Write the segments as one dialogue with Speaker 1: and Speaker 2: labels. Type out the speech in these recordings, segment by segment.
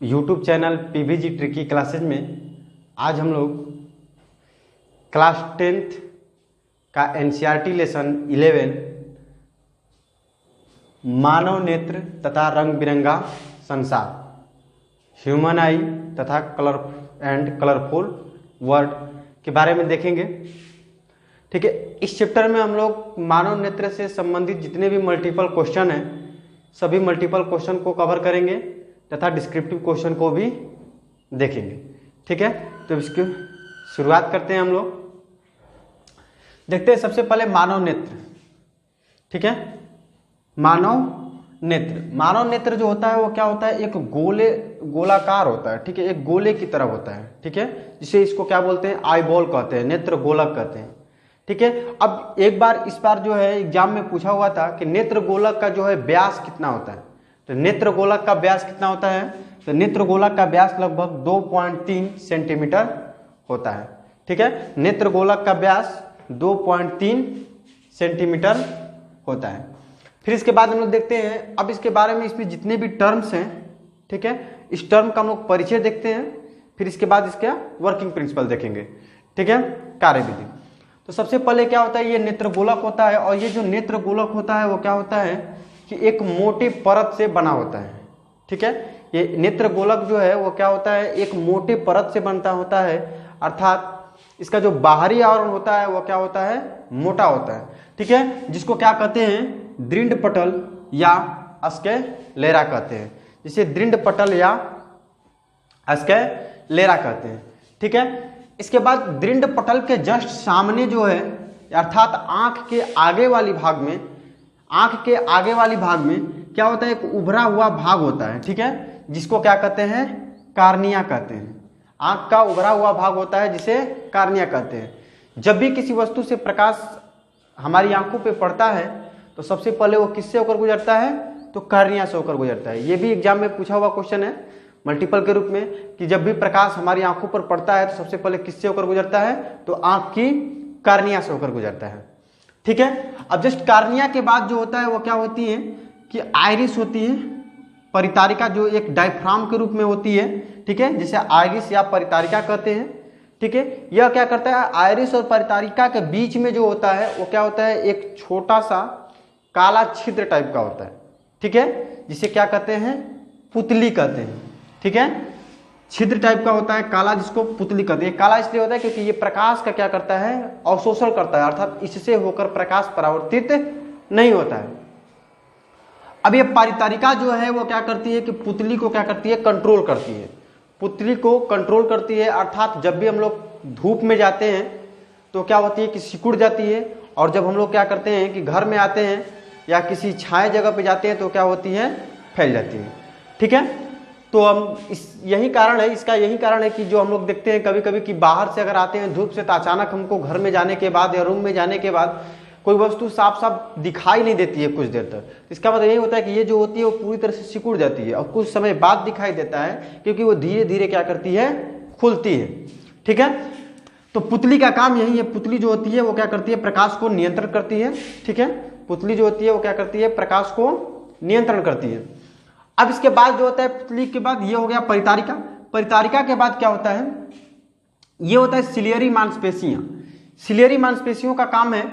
Speaker 1: YouTube channel पीवीजी tricky classes में आज हम लोग क्लास 10th का एनसीईआरटी लेसन 11 मानव नेत्र तथा रंग बिरंगा संसार ह्यूमन आई तथा कलर एंड कलरफुल वर्ड के बारे में देखेंगे। ठीक है, इस चैप्टर में हम लोग मानव नेत्र से संबंधित जितने भी मल्टीपल क्वेश्चन हैं सभी मल्टीपल क्वेश्चन को कवर करेंगे तथा डिस्क्रिप्टिव क्वेश्चन को भी देखेंगे। ठीक है, तो इसकी शुरुआत करते हैं हम लोग। देखते हैं सबसे पहले मानव नेत्र। ठीक है, मानव नेत्र जो होता है वो क्या होता है, एक गोलाकार होता है। ठीक है, एक गोले की तरह होता है। ठीक है, जिसे इसको क्या बोलते हैं, आई बॉल कहते हैं, नेत्र गोलक कहते हैं। ठीक है, अब एक बार इस बार जो है एग्जाम में पूछा हुआ था कि नेत्र गोलक का जो है व्यास कितना होता है। तो नेत्र गोलक का व्यास कितना होता है, तो नेत्र गोलक का व्यास लगभग 2.3 सेंटीमीटर होता है। ठीक है, नेत्र गोलक का व्यास 2.3 सेंटीमीटर होता है। फिर इसके बाद हम लोग देखते हैं, अब इसके बारे में इसमें जितने भी टर्म्स हैं, ठीक है, इस टर्म का हम लोग परिचय देखते हैं। फिर इसके बाद इसका वर्किंग प्रिंसिपल देखेंगे। ठीक है, कार्यविधि। तो सबसे पहले क्या होता है, ये नेत्र गोलक होता है और ये जो नेत्र गोलक होता है वो क्या होता है कि एक मोटे परत से बना होता है। ठीक है, ये नेत्र गोलक जो है वो क्या होता है, एक मोटे परत से बनता होता है, अर्थात इसका जो बाहरी आवरण होता है वो क्या होता है, मोटा होता है। ठीक है, जिसको क्या कहते हैं, दृढ़ पटल या स्क्लेरा कहते हैं, जिसे दृढ़ पटल या स्क्लेरा कहते हैं। ठीक है, इसके बाद दृढ़ पटल के जस्ट सामने जो है, अर्थात आंख के आगे वाली भाग में क्या होता है, एक उभरा हुआ भाग होता है। ठीक है, जिसको क्या कहते हैं, कार्निया कहते हैं। आंख का उभरा हुआ भाग होता है जिसे कार्निया कहते हैं। जब भी किसी वस्तु से प्रकाश हमारी आंखों पे पड़ता है तो सबसे पहले वो किससे होकर गुजरता है, तो कार्निया से होकर गुजरता है। ये भी एग्जाम में पूछा हुआ क्वेश्चन है मल्टीपल के रूप में कि जब भी प्रकाश हमारी आंखों पर पड़ता है तो सबसे पहले किससे होकर गुजरता है, तो आंख की कार्निया से होकर गुजरता है। ठीक है, अब जस्ट कार्निया के बाद जो होता है वो क्या होती है कि आइरिस होती है, परितारिका जो एक डायफ्राम के रूप में होती है। ठीक है, जिसे आइरिस या परितारिका कहते हैं। ठीक है, यह क्या करता है, आइरिस और परितारिका के बीच में जो होता है वो क्या होता है, एक छोटा सा काला छिद्र टाइप का होता है। ठीक है, जिसे क्या कहते हैं, पुतली कहते हैं। ठीक है, छिद्र टाइप का होता है काला, जिसको पुतली कहते हैं। काला इसलिए होता है क्योंकि ये प्रकाश का क्या करता है, अवशोषण करता है, अर्थात इससे होकर प्रकाश परावर्तित नहीं होता है। अब ये परितारिका जो है वो क्या करती है कि पुतली को क्या करती है, कंट्रोल करती है। पुतली को कंट्रोल करती है, अर्थात जब भी हम लोग धूप में जाते हैं तो क्या होती है कि सिकुड़ जाती है, और जब हम लोग क्या करते हैं कि घर में आते हैं या किसी छाए जगह पे जाते हैं तो क्या होती है, फैल जाती है। ठीक है, तो हम यही कारण है कि जो हम लोग देखते हैं कभी कभी कि बाहर से अगर आते हैं धूप से तो अचानक हमको घर में जाने के बाद या रूम में जाने के बाद कोई वस्तु साफ साफ दिखाई नहीं देती है कुछ देर तक। इसका मतलब यही होता है कि ये जो होती है वो पूरी तरह से सिकुड़ जाती है और कुछ समय बाद दिखाई देता है, क्योंकि वो धीरे धीरे क्या करती है, खुलती है। ठीक है, तो पुतली का काम यही है। पुतली जो होती है वो क्या करती है, प्रकाश को नियंत्रण करती है। ठीक है, पुतली जो होती है वो क्या करती है, प्रकाश को नियंत्रण करती है। अब इसके बाद जो होता है, पुतली के बाद ये हो गया परितारिका। परितारिका के बाद क्या होता है, ये होता है सिलियरी मांसपेशियां। सिलियरी मांसपेशियों का काम है।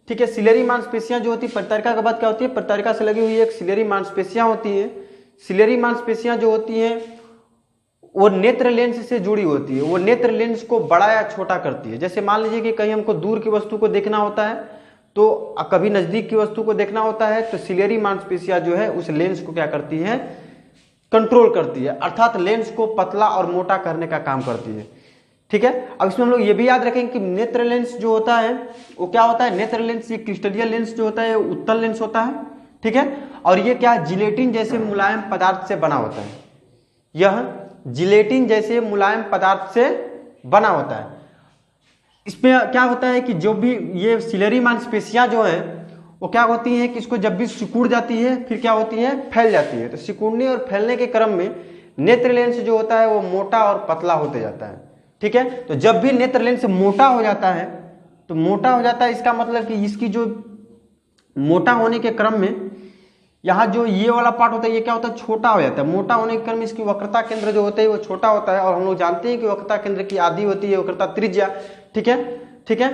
Speaker 1: ठीक है, सिलियरी मांसपेशियां जो होती है, परितारिका के बाद क्या होती है, परितारिका से लगी हुई एक सिलियरी मांसपेशियां होती है। सिलियरी मांसपेशियां जो होती हैं वो नेत्र लेंस से जुड़ी होती है। वो नेत्र लेंस को बड़ा या छोटा करती है। जैसे मान लीजिए कि कहीं हमको दूर की वस्तु को देखना होता है तो कभी नजदीक की वस्तु को देखना होता है, तो सिलियरी मांसपेशियां जो है उस लेंस को क्या करती है, कंट्रोल करती है, अर्थात लेंस को पतला और मोटा करने का काम करती है। ठीक है, अब इसमें हम लोग ये भी याद रखेंगे कि नेत्र लेंस जो होता है वो क्या होता है, नेत्र लेंस ये क्रिस्टलीय लेंस जो होता है उत्तल लेंस होता है। ठीक है, और ये क्या जिलेटिन जैसे मुलायम पदार्थ से बना होता है। यह जिलेटिन जैसे मुलायम पदार्थ से बना होता है। इसमें क्या होता है कि जो भी ये सिलियरी मांसपेशियां जो है वो क्या होती हैं कि इसको जब भी सिकुड़ जाती है फिर क्या होती है, फैल जाती है। तो सिकुड़ने और फैलने के क्रम में नेत्र लेंस जो होता है वो मोटा और पतला होते जाता है। ठीक है, तो जब भी नेत्र लेंस मोटा हो जाता है तो मोटा हो जाता है, इसका मतलब कि इसकी जो मोटा होने के क्रम में यहाँ जो ये वाला पार्ट होता है ये क्या होता है, छोटा हो जाता है। मोटा होने के क्रम में इसकी वक्रता केंद्र जो होता है वो छोटा होता है, और हम लोग जानते हैं कि वक्रता केंद्र की आधी होती है वक्रता त्रिज्या। ठीक है, ठीक है।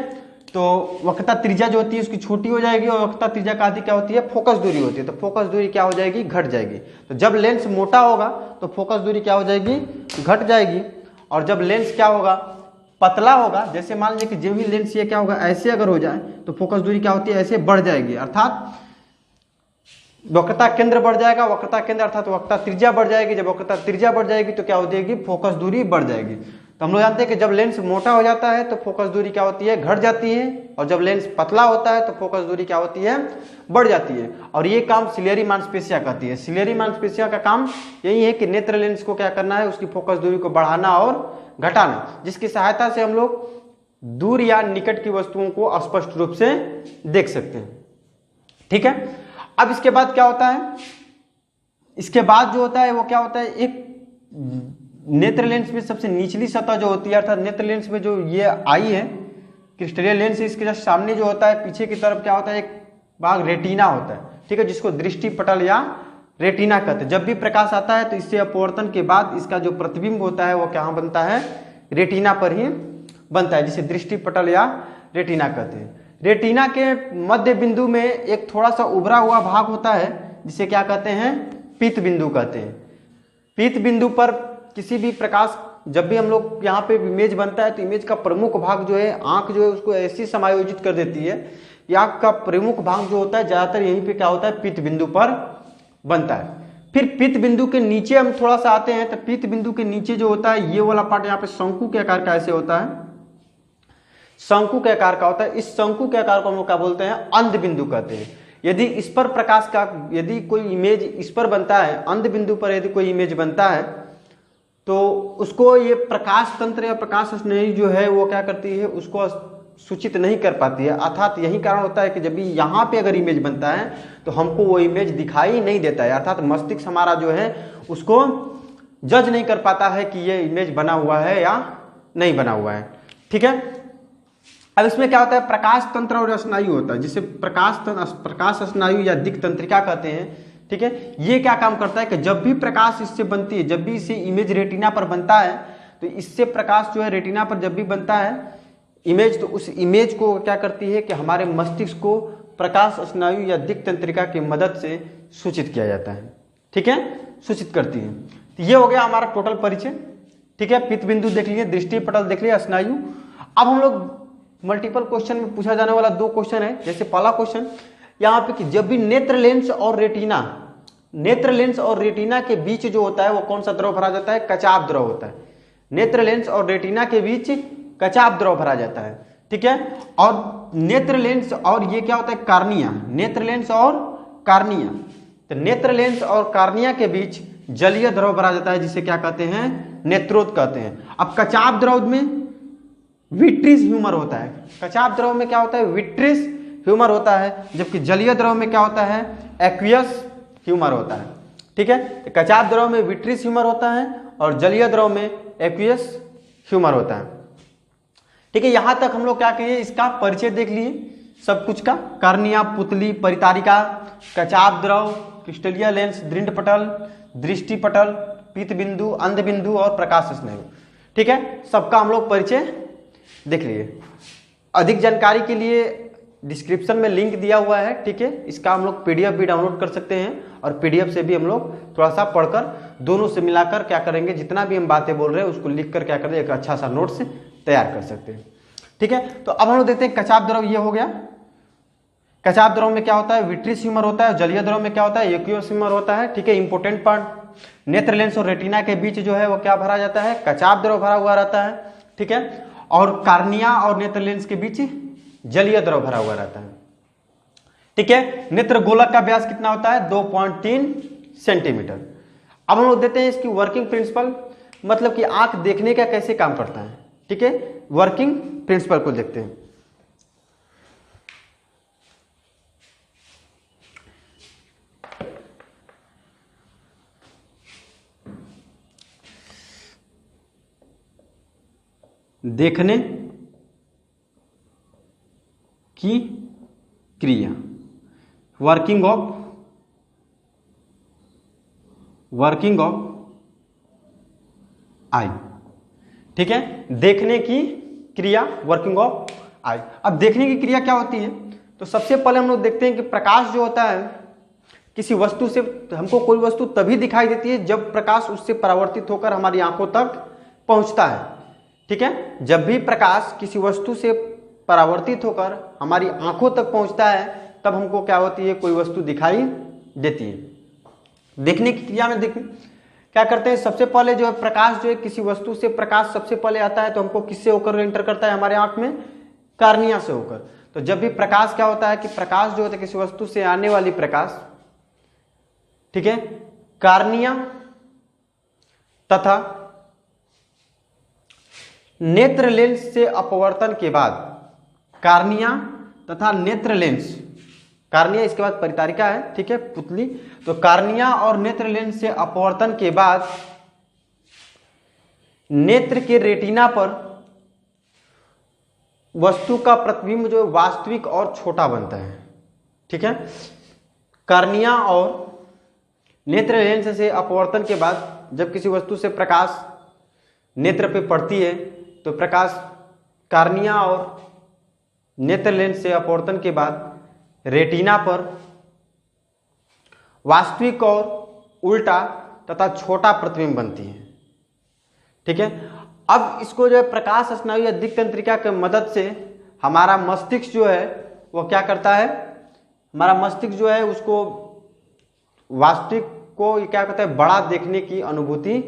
Speaker 1: तो वक्रता त्रिज्या जो होती है उसकी छोटी हो जाएगी, और वक्रता त्रिज्या का आधी क्या होती है, फोकस दूरी होती है। तो फोकस दूरी क्या हो जाएगी, घट जाएगी। तो जब लेंस मोटा होगा तो फोकस दूरी क्या हो जाएगी, घट जाएगी। और जब लेंस क्या होगा, पतला होगा, जैसे मान लीजिए कि जो भी लेंस ये क्या होगा, ऐसे अगर हो जाए तो फोकस दूरी क्या होती है, ऐसे बढ़ जाएगी, अर्थात वक्रता केंद्र बढ़ जाएगा। वक्रता केंद्र अर्थात वक्रता त्रिज्या बढ़ जाएगी। जब वक्रता त्रिज्या बढ़ जाएगी तो क्या हो जाएगी, फोकस दूरी बढ़ जाएगी। तो हम लोग जानते हैं कि जब लेंस मोटा हो जाता है तो फोकस दूरी क्या होती है, घट जाती है, और जब लेंस पतला होता है तो फोकस दूरी क्या होती है, बढ़ जाती है। और ये काम सिलियरी मांसपेशियां करती है। सिलियरी मांसपेशियां का काम यही है कि नेत्र लेंस को क्या करना है, उसकी फोकस दूरी को बढ़ाना और घटाना, जिसकी सहायता से हम लोग दूर या निकट की वस्तुओं को स्पष्ट रूप से देख सकते हैं। ठीक है, अब इसके बाद क्या होता है, इसके बाद जो होता है वो क्या होता है, एक नेत्र लेंस में सबसे निचली सतह जो होती है, अर्थात नेत्र लेंस में जो ये आई है क्रिस्टलीय लेंस, इसके जस्ट सामने जो होता है पीछे की तरफ क्या होता है, एक भाग रेटिना होता है। ठीक है, जिसको दृष्टि पटल या रेटिना कहते हैं। जब भी प्रकाश आता है तो इससे अपवर्तन के बाद इसका जो प्रतिबिंब होता है वो कहाँ बनता है, रेटिना पर ही बनता है, जिसे दृष्टि पटल या रेटिना कहते हैं। रेटिना के मध्य बिंदु में एक थोड़ा सा उभरा हुआ भाग होता है जिसे क्या कहते हैं, पीत बिंदु कहते हैं। पीत बिंदु पर किसी भी प्रकाश, जब भी हम लोग यहाँ पे इमेज बनता है तो इमेज का प्रमुख भाग जो है, आंख जो है उसको ऐसी समायोजित कर देती है। आंख का प्रमुख भाग जो होता है ज्यादातर यहीं पे क्या होता है, पीत बिंदु पर बनता है। फिर पीत बिंदु के नीचे हम थोड़ा सा आते हैं, तो पीत बिंदु के नीचे जो होता है ये वाला पार्ट यहाँ पे शंकु के आकार का ऐसे होता है, शंकु के आकार का होता है। इस शंकु के आकार को हम लोग क्या बोलते हैं, अंध बिंदु कहते हैं। यदि इस पर प्रकाश का, यदि कोई इमेज इस पर बनता है, अंध बिंदु पर यदि कोई इमेज बनता है तो उसको ये प्रकाश तंत्र या प्रकाश स्नेही जो है वो क्या करती है, उसको सूचित नहीं कर पाती है। अर्थात यही कारण होता है कि जब भी यहाँ पे अगर इमेज बनता है तो हमको वो इमेज दिखाई नहीं देता है, अर्थात मस्तिष्क हमारा जो है उसको जज नहीं कर पाता है कि ये इमेज बना हुआ है या नहीं बना हुआ है। ठीक है, अब इसमें क्या होता है, प्रकाश तंत्र और स्नायु होता है, जिसे प्रकाश स्नायु या दिक् तंत्रिका कहते हैं। ठीक है, ये क्या काम करता है कि जब भी प्रकाश इससे बनती है, जब भी इसे इमेज रेटिना पर बनता है तो इससे प्रकाश जो है रेटिना पर जब भी बनता है इमेज, तो उस इमेज को क्या करती है कि हमारे मस्तिष्क को प्रकाश स्नायु या दिक् तंत्रिका की मदद से सूचित किया जाता है। ठीक है, सूचित करती है। तो ये हो गया हमारा टोटल परिचय। ठीक है, पित्त बिंदु देख लिए, दृष्टि पटल देख लिया, स्नायु। अब हम लोग मल्टीपल क्वेश्चन में पूछा जाने वाला 2 क्वेश्चन है। जैसे पहला क्वेश्चन यहाँ पे कि जब भी नेत्र लेंस और रेटिना के बीच जो होता है वो कौन सा द्रव भरा जाता है, कचाप द्रव होता है। नेत्र लेंस और रेटिना के बीच कचाप द्रव भरा जाता है। ठीक है, और नेत्र लेंस और ये क्या होता है, कार्निया, नेत्र लेंस और कार्निया। तो नेत्र लेंस और कार्निया के बीच जलीय द्रव भरा जाता है, जिसे क्या कहते हैं, नेत्रोद कहते हैं। अब कचाप द्रव में विट्रिस ह्यूमर होता है। कचाप द्रव में क्या होता है, विट्रिस ह्यूमर होता है, जबकि जलीय द्रव में क्या होता है, एक्वियस ह्यूमर होता है। ठीक है, तो कचाप द्रव में विट्रिस ह्यूमर होता है और जलीय द्रव में एक्वियस ह्यूमर होता है। ठीक है, यहां तक हम लोग क्या किए, इसका परिचय देख लिए सब कुछ का, कार्निया, पुतली, परितारिका, कचाप द्रव, क्रिस्टलीय लेंस, दृढ़ पटल, दृष्टि पटल, पीत बिंदु, अंध बिंदु और प्रकाश स्नायु। ठीक है, सबका हम लोग परिचय देख लिए। अधिक जानकारी के लिए डिस्क्रिप्शन में लिंक दिया हुआ है। ठीक है, इसका हम लोग PDF भी डाउनलोड कर सकते हैं, और PDF से भी हम लोग थोड़ा सा पढ़कर दोनों से मिलाकर क्या करेंगे, जितना भी हम बातें बोल रहे हैं उसको लिख कर क्या करें, एक अच्छा सा नोट्स तैयार कर सकते हैं। ठीक है, तो अब हम लोग देखते हैं कचाप द्रव, ये हो गया। कचाप द्रव में क्या होता है, विट्रिस ह्यूमर होता है। जलीय द्रव में क्या होता है, एक्वियस ह्यूमर होता है। ठीक है, इंपोर्टेंट पार्ट, नेत्र लेंस और रेटिना के बीच जो है वो क्या भरा जाता है, कचाप द्रव भरा हुआ रहता है। ठीक है, और कार्निया और नेत्र लेंस के बीच जलीय द्रव भरा हुआ रहता है। ठीक है, नेत्र गोलक का व्यास कितना होता है, 2.3 सेंटीमीटर। अब हम लोग देते हैं इसकी वर्किंग प्रिंसिपल, मतलब कि आंख देखने का कैसे काम करता है। ठीक है, वर्किंग प्रिंसिपल को देखते हैं। देखने की क्रिया, वर्किंग ऑफ वर्किंग ऑफ आई, ठीक है, देखने की क्रिया, वर्किंग ऑफ आई। अब देखने की क्रिया क्या होती है, तो सबसे पहले हम लोग देखते हैं कि प्रकाश जो होता है किसी वस्तु से, हमको कोई वस्तु तभी दिखाई देती है जब प्रकाश उससे परावर्तित होकर हमारी आंखों तक पहुंचता है, ठीक है। जब भी प्रकाश किसी वस्तु से परावर्तित होकर हमारी आंखों तक पहुंचता है तब हमको क्या होती है, कोई वस्तु दिखाई देती है। देखने की क्रिया में देखिए क्या करते हैं, सबसे पहले जो है प्रकाश जो है किसी वस्तु से, प्रकाश सबसे पहले आता है तो हमको किससे होकर एंटर करता है, हमारे आंख में कार्निया से होकर। तो जब भी प्रकाश क्या होता है कि प्रकाश जो होता है किसी वस्तु से आने वाली प्रकाश, ठीक है, कार्निया तथा नेत्र लेंस से अपवर्तन के बाद, कार्निया तथा नेत्र लेंस, कार्निया इसके बाद परितारिका है, ठीक है, पुतली, तो कार्निया और नेत्र लेंस से अपवर्तन के बाद नेत्र के रेटिना पर वस्तु का प्रतिबिंब जो वास्तविक और छोटा बनता है, ठीक है। कार्निया और नेत्र लेंस से अपवर्तन के बाद जब किसी वस्तु से प्रकाश नेत्र पे पड़ती है तो प्रकाश कार्निया और नेत्र लेंस से अपवर्तन के बाद रेटिना पर वास्तविक और उल्टा तथा छोटा प्रतिबिंब बनती है, ठीक है। अब इसको जो है प्रकाश स्नायु या दिक् तंत्रिका की मदद से हमारा मस्तिष्क जो है वो क्या करता है, हमारा मस्तिष्क जो है उसको वास्तविक को क्या कहता है, बड़ा देखने की अनुभूति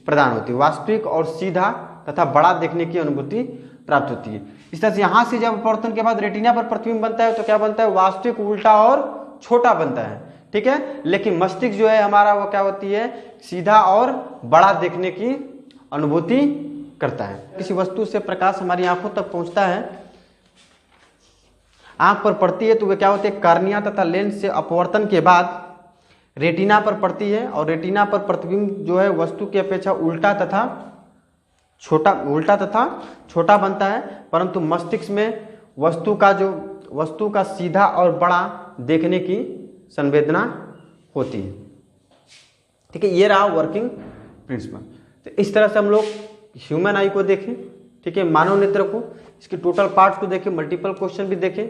Speaker 1: प्रदान होती है, वास्तविक और सीधा तथा बड़ा देखने की अनुभूति प्राप्त होती है। इस तरह से यहां से जब अपवर्तन के बाद रेटिना पर प्रतिबिंब बनता है तो क्या बनता है, वास्तविक उल्टा और छोटा बनता है, ठीक है। लेकिन मस्तिष्क जो है हमारा वो क्या होती है, सीधा और बड़ा देखने की अनुभूति करता है। किसी वस्तु से प्रकाश हमारी आंखों तक पहुंचता है, आंख पर पड़ती है तो वे क्या होती है, कार्निया तथा लेंस से अपवर्तन के बाद रेटिना पर पड़ती है और रेटिना पर प्रतिबिंब जो है वस्तु की अपेक्षा उल्टा तथा छोटा बनता है, परंतु मस्तिष्क में वस्तु का सीधा और बड़ा देखने की संवेदना होती है, ठीक है। ये रहा वर्किंग प्रिंसिपल। तो इस तरह से हम लोग ह्यूमन आई को देखें, ठीक है, मानव नेत्र को, इसके टोटल पार्ट्स को देखें, मल्टीपल क्वेश्चन भी देखें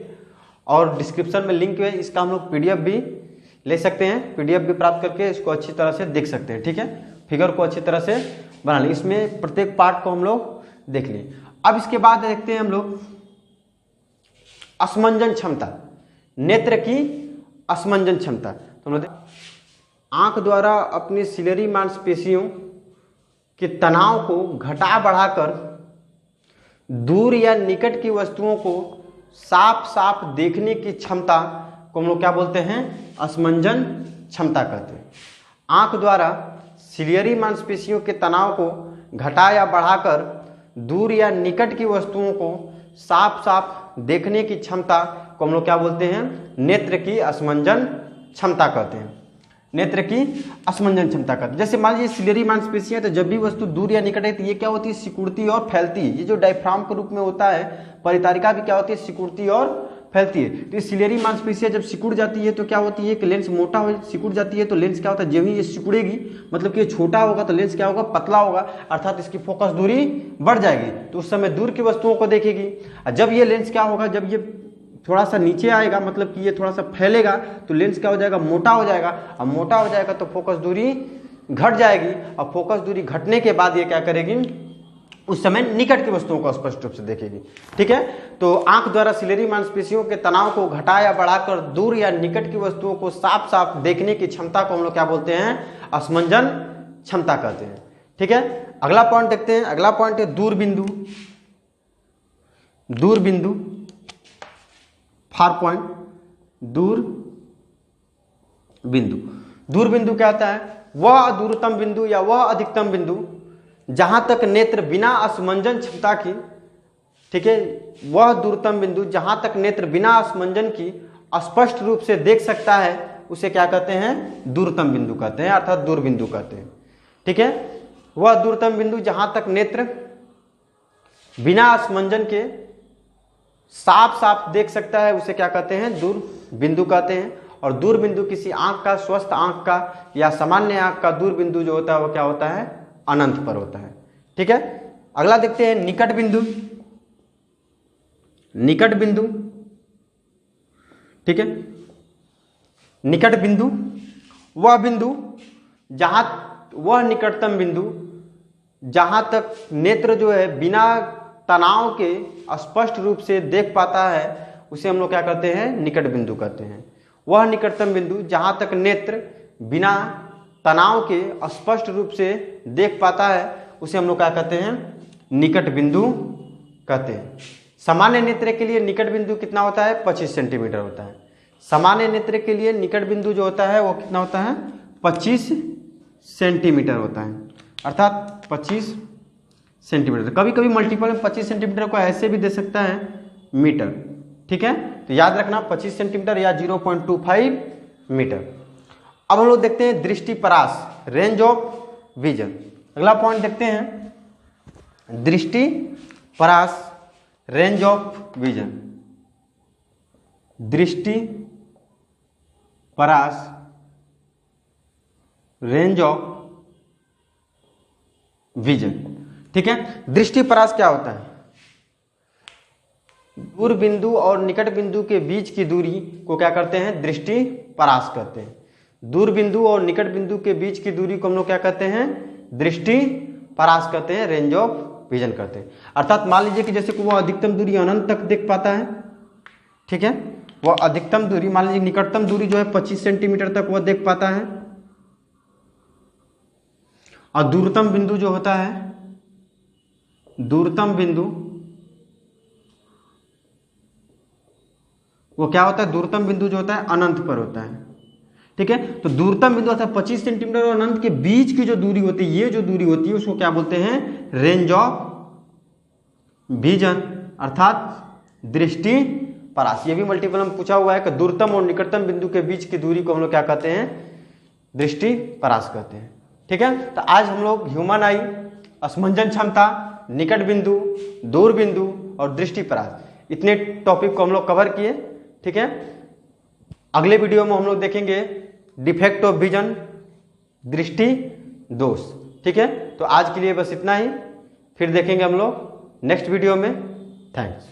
Speaker 1: और डिस्क्रिप्शन में लिंक है, इसका हम लोग पीडीएफ भी ले सकते हैं, पीडीएफ भी प्राप्त करके इसको अच्छी तरह से देख सकते हैं, ठीक है। फिगर को अच्छी तरह से बना लें, इसमें प्रत्येक पार्ट को हम लोग देख लें। अब इसके बाद देखते हैं हम लोग असमंजन क्षमता, नेत्र की असमंजन क्षमता। तो हम लोग आंख द्वारा अपनी सिलेरी मांसपेशियों के तनाव को घटा बढ़ाकर दूर या निकट की वस्तुओं को साफ साफ देखने की क्षमता को हम लोग क्या बोलते हैं, असमंजन क्षमता कहते हैं। आंख द्वारा सिलियरी मांसपेशियों के तनाव को घटा या बढ़ाकर दूर या निकट की वस्तुओं को साफ साफ देखने की क्षमता को हम लोग क्या बोलते हैं, नेत्र की असमंजन क्षमता कहते हैं, नेत्र की असमंजन क्षमता कहते हैं। जैसे मान लीजिए सिलियरी मांसपेशियां, तो जब भी वस्तु दूर या निकट है तो ये क्या होती है, सिकुड़ती और फैलती है। ये जो डायफ्राम के रूप में होता है, परितारिका भी क्या होती है, सिकुड़ती और फैलती है। तो ये सिलियरी मांसपेशियां जब सिकुड़ जाती है तो क्या होती है कि लेंस मोटा हो, सिकुड़ जाती है तो लेंस क्या होता है, जब ही ये सिकुड़ेगी मतलब कि ये छोटा होगा तो लेंस क्या होगा, पतला होगा, अर्थात इसकी फोकस दूरी बढ़ जाएगी, तो उस समय दूर की वस्तुओं को देखेगी। और जब ये लेंस क्या होगा, जब ये थोड़ा सा नीचे आएगा मतलब कि ये थोड़ा सा फैलेगा तो लेंस क्या हो जाएगा, मोटा हो जाएगा। अब मोटा हो जाएगा तो फोकस दूरी घट जाएगी, और फोकस दूरी घटने के बाद ये क्या करेगी, उस समय निकट की वस्तुओं को स्पष्ट रूप से देखेगी, ठीक है। तो आंख द्वारा सिलेरी मांसपेशियों के तनाव को घटा या बढ़ाकर दूर या निकट की वस्तुओं को साफ साफ देखने की क्षमता को हम लोग क्या बोलते हैं, असमंजन क्षमता कहते हैं, ठीक है। अगला पॉइंट देखते हैं। अगला पॉइंट है दूरबिंदु, दूरबिंदु, फार पॉइंट, दूर बिंदु। दूरबिंदु क्या होता है, वह दूरतम बिंदु या वह अधिकतम बिंदु जहां तक नेत्र बिना असमंजन क्षमता की, ठीक है, वह दूरतम बिंदु जहां तक नेत्र बिना असमंजन की स्पष्ट रूप से देख सकता है उसे क्या कहते हैं, दूरतम बिंदु कहते हैं, अर्थात दूरबिंदु कहते हैं, ठीक है। वह दूरतम बिंदु जहां तक नेत्र बिना असमंजन के साफ साफ देख सकता है उसे क्या कहते हैं, दूर बिंदु कहते हैं। और दूर बिंदु किसी आंख का, स्वस्थ आंख का या सामान्य आंख का दूर बिंदु जो होता है वो क्या होता है, अनंत पर होता है। ठीक है, अगला देखते हैं निकट बिंदु। निकट बिंदु, ठीक है, निकट बिंदु वह बिंदु जहां, वह निकटतम बिंदु जहां तक नेत्र जो है बिना तनाव के स्पष्ट रूप से देख पाता है उसे हम लोग क्या करते हैं, निकट बिंदु कहते हैं। वह निकटतम बिंदु जहां तक नेत्र बिना तनाव के स्पष्ट रूप से देख पाता है उसे हम लोग क्या कहते हैं, निकट बिंदु कहते हैं। सामान्य नेत्र के लिए निकट बिंदु कितना होता है, 25 सेंटीमीटर होता है। सामान्य नेत्र के लिए निकट बिंदु जो होता है वो कितना होता है, 25 सेंटीमीटर होता है, अर्थात 25 सेंटीमीटर। कभी कभी मल्टीपल में 25 सेंटीमीटर को ऐसे भी दे सकता है मीटर। ठीक है, तो याद रखना 25 सेंटीमीटर या 0.25 मीटर। अब हम लोग देखते हैं दृष्टिपरास, रेंज ऑफ विजन। अगला पॉइंट देखते हैं, दृष्टिपरास, रेंज ऑफ विजन। दृष्टिपरास, रेंज ऑफ विजन। ठीक है, दृष्टिपरास क्या होता है, दूर बिंदु और निकट बिंदु के बीच की दूरी को क्या करते हैं, दृष्टिपरास कहते हैं। दूर बिंदु और निकट बिंदु के बीच की दूरी को हम लोग क्या कहते हैं, दृष्टिपरास कहते हैं, रेंज ऑफ विजन करते हैं। अर्थात मान लीजिए कि जैसे कि वो अधिकतम दूरी अनंत तक देख पाता है, ठीक है, वह अधिकतम दूरी मान लीजिए निकटतम दूरी जो है 25 सेंटीमीटर तक वह देख पाता है, और दूरतम बिंदु जो होता है, दूरतम बिंदु वो क्या होता है, दूरतम बिंदु जो होता है अनंत पर होता है। ठीक है, तो दूरतम बिंदु अर्थात 25 सेंटीमीटर और अनंत के बीच की जो दूरी होती है, ये जो दूरी होती है उसको क्या बोलते हैं, रेंज ऑफ विजन, अर्थात दृष्टिपरास। ये भी मल्टीपल में पूछा हुआ है कि दूरतम और निकटतम बिंदु के बीच की दूरी को हम लोग क्या कहते हैं, दृष्टिपरास कहते हैं। ठीक है, तो आज हम लोग ह्यूमन आई, असमंजन क्षमता, निकट बिंदु, दूर बिंदु और दृष्टिपरास, इतने टॉपिक को हम लोग कवर किए। ठीक है, अगले वीडियो में हम लोग देखेंगे डिफेक्ट ऑफ विजन, दृष्टि दोष। ठीक है, तो आज के लिए बस इतना ही, फिर देखेंगे हम लोग नेक्स्ट वीडियो में। थैंक्स।